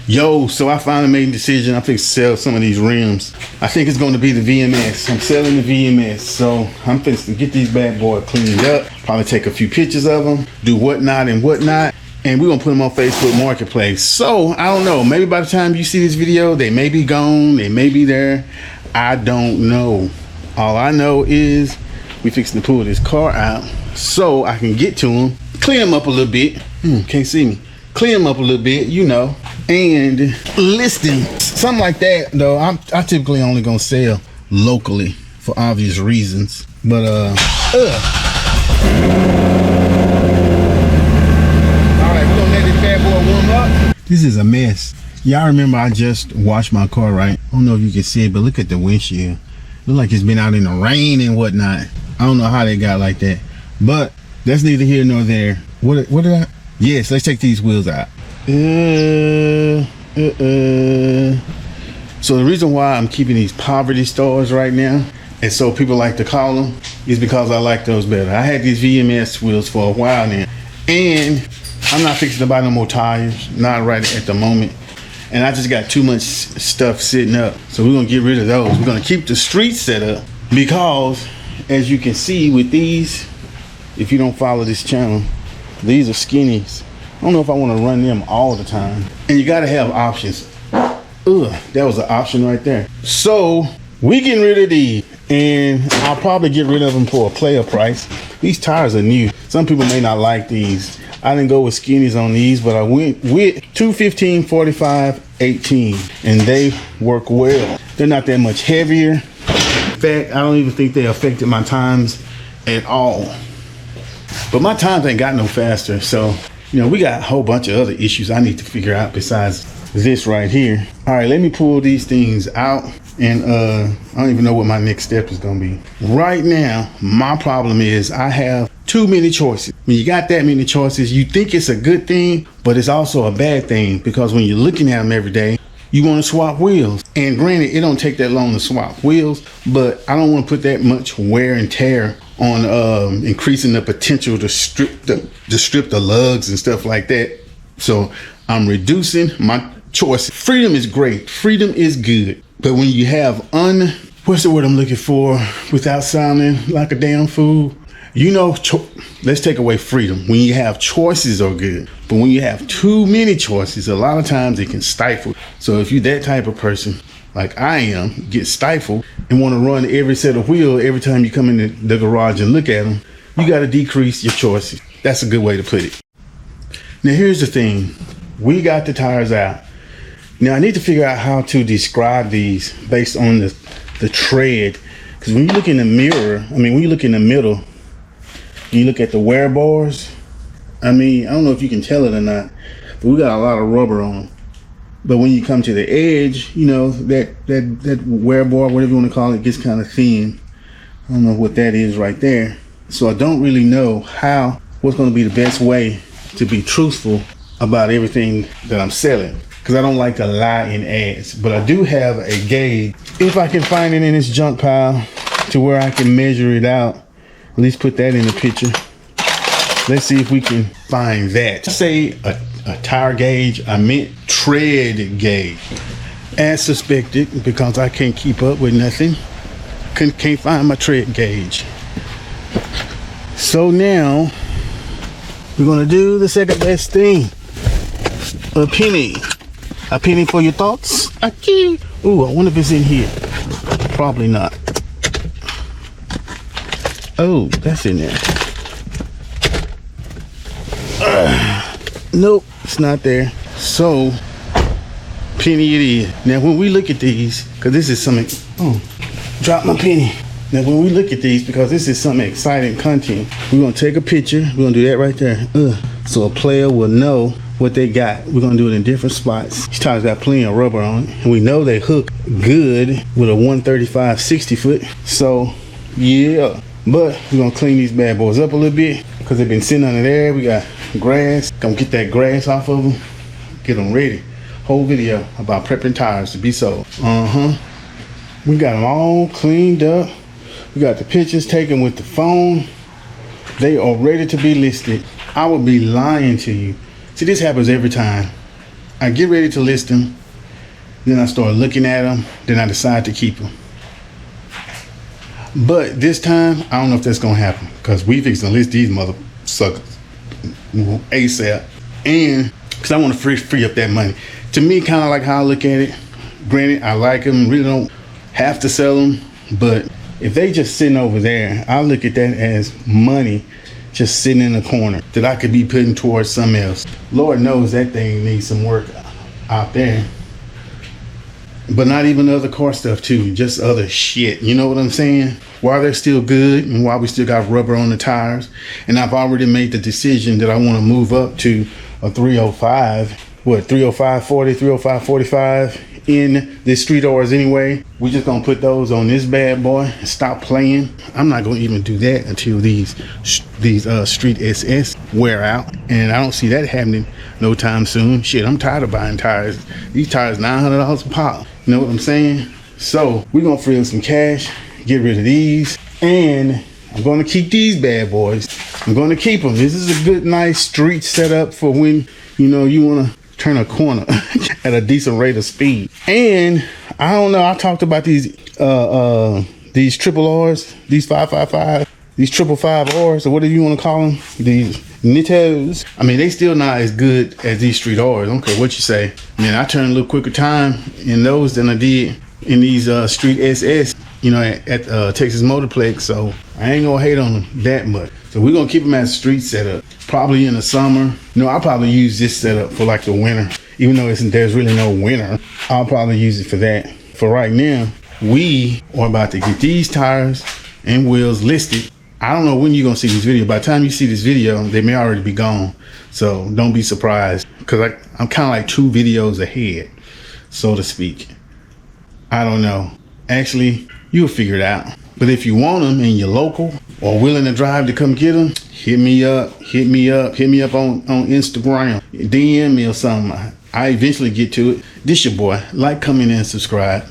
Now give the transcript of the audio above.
Yo, so I finally made a decision. I think to sell some of these rims. I think it's going to be the VMS. I'm selling the VMS. So I'm fixing to get these bad boys cleaned up. Probably take a few pictures of them. Do whatnot and whatnot. And we're going to put them on Facebook Marketplace. So I don't know. Maybe by the time you see this video, they may be gone. They may be there. I don't know. All I know is we fixing to pull this car out so I can get to them. Clean them up a little bit. Can't see me. Clean them up a little bit, you know, and list them. Something like that, though. I typically only gonna sell locally for obvious reasons. But all right, we're gonna let this bad boy warm up. This is a mess. Y'all remember I just washed my car, right? I don't know if you can see it, but look at the windshield. Look like it's been out in the rain and whatnot. I don't know how they got like that, but that's neither here nor there. What did I? Yes, let's take these wheels out. So the reason why I'm keeping these poverty stars right now, and so people like to call them, is because I like those better. I had these VMS wheels for a while now, and I'm not fixing to buy no more tires, not right at the moment. And I just got too much stuff sitting up. So we're gonna get rid of those. We're gonna keep the street set up because, as you can see with these, if you don't follow this channel, these are skinnies. I don't know if I want to run them all the time. And you got to have options. That was an option right there. So we getting rid of these, and I'll probably get rid of them for a player price. These tires are new. Some people may not like these. I didn't go with skinnies on these, but I went with 215, 45, 18, and they work well. They're not that much heavier. In fact, I don't even think they affected my times at all. But my times ain't got no faster. So, you know, we got a whole bunch of other issues I need to figure out besides this right here. All right, let me pull these things out. And I don't even know what my next step is gonna be. Right now, my problem is I have too many choices. When you got that many choices, you think it's a good thing, but it's also a bad thing, because when you're looking at them every day, you want to swap wheels. And granted, it don't take that long to swap wheels, but I don't want to put that much wear and tear on increasing the potential to strip the lugs and stuff like that. So I'm reducing my choices. Freedom is great. Freedom is good. But when you have what's the word I'm looking for without sounding like a damn fool? You know, let's take away freedom. When you have choices are good, but when you have too many choices, a lot of times it can stifle. So if you're that type of person, like I am, get stifled and want to run every set of wheels every time you come in the garage and look at them, you got to decrease your choices. That's a good way to put it. Now here's the thing. We got the tires out. Now I need to figure out how to describe these based on the tread. Because when you look in the mirror, when you look in the middle, you look at the wear bars, I don't know if you can tell it or not, but we got a lot of rubber on them. But when you come to the edge, you know, that wear bar, whatever you want to call it, gets kind of thin. I don't know what that is right there. So I don't really know what's going to be the best way to be truthful about everything that I'm selling, because I don't like to lie in ads. But I do have a gauge, if I can find it in this junk pile, to where I can measure it out. At least put that in the picture. Let's see if we can find that. Say a tire gauge, I meant tread gauge. As suspected, because I can't keep up with nothing. Can't find my tread gauge. So now we're gonna do the second best thing. A penny. A penny for your thoughts. Okay. Ooh, I wonder if it's in here. Probably not. Oh, that's in there. Nope, it's not there. So, penny it is. Now, when we look at these, because this is something, drop my penny. Now, when we look at these, because this is some exciting content, we're going to take a picture. We're going to do that right there. So a player will know what they got. We're going to do it in different spots. These tires got plenty of rubber on it. And we know they hook good with a 135 60 foot. So, yeah. But we're going to clean these bad boys up a little bit because they've been sitting under there. We got grass. Gonna get that grass off of them. Get them ready. Whole video about prepping tires to be sold. We got them all cleaned up. We got the pictures taken with the phone. They are ready to be listed. I would be lying to you. See, this happens every time I get ready to list them. Then I start looking at them. Then I decide to keep them. But this time, I don't know if that's going to happen. Because we fixing to list these mother suckers ASAP. And because I want to free up that money. To me, kind of like how I look at it. Granted, I like them. Really don't have to sell them. But if they just sitting over there, I look at that as money just sitting in the corner that I could be putting towards something else. Lord knows that thing needs some work out there. But not even other car stuff too, just other shit. You know what I'm saying? While they're still good and while we still got rubber on the tires, and I've already made the decision that I want to move up to a 305, 305/40, 305/45 in the street R's anyway. We're just gonna put those on this bad boy and stop playing. I'm not gonna even do that until these street SS wear out, and I don't see that happening no time soon. Shit, I'm tired of buying tires. These tires $900 a pop. You know what I'm saying? So we're gonna free up some cash, get rid of these, and I'm gonna keep these bad boys. I'm gonna keep them. This is a good, nice street setup for when you wanna turn a corner at a decent rate of speed. And I don't know, I talked about these triple R's, these 555, these 555 R's, or whatever you want to call them, these Nittos. I mean, they still not as good as these street R's. I don't care what you say. Man, I turned a little quicker time in those than I did in these street SS, at Texas Motorplex. So I ain't gonna hate on them that much. So we're gonna keep them as a street setup. Probably in the summer. I'll probably use this setup for like the winter. Even though there's really no winter, I'll probably use it for that. For right now, we are about to get these tires and wheels listed. I don't know when you're gonna see this video. By the time you see this video, they may already be gone. So don't be surprised, because I'm kind of like 2 videos ahead, so to speak. I don't know. Actually, you'll figure it out. But if you want them and you're local or willing to drive to come get them, hit me up on Instagram, DM me or something. I eventually get to it. This your boy. Like, comment, and subscribe.